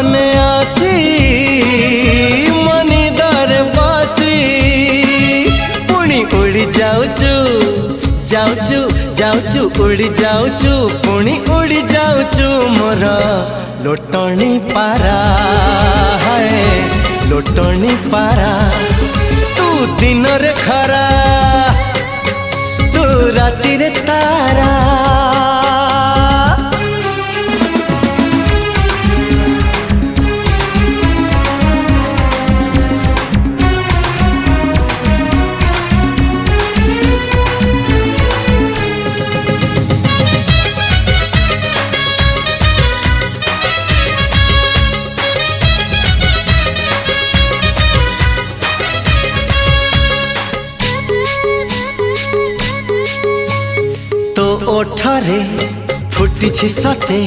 ମାନେ ଆସି ମନିଦାର ବାସି ପୁଣି ଉଡ଼ି ଯାଉଛୁ ଯାଉଛୁ ଯାଉଛୁ ଉଡ଼ି ଯାଉଛୁ ପୁଣି ଉଡ଼ି ଯାଉଛୁ ମୋର ଲୋଟଣୀ ପାରା ହାୟ लोटनी पारा तू दिन रे खरा तू राति रे तारा तो ओठरे फुटी सते।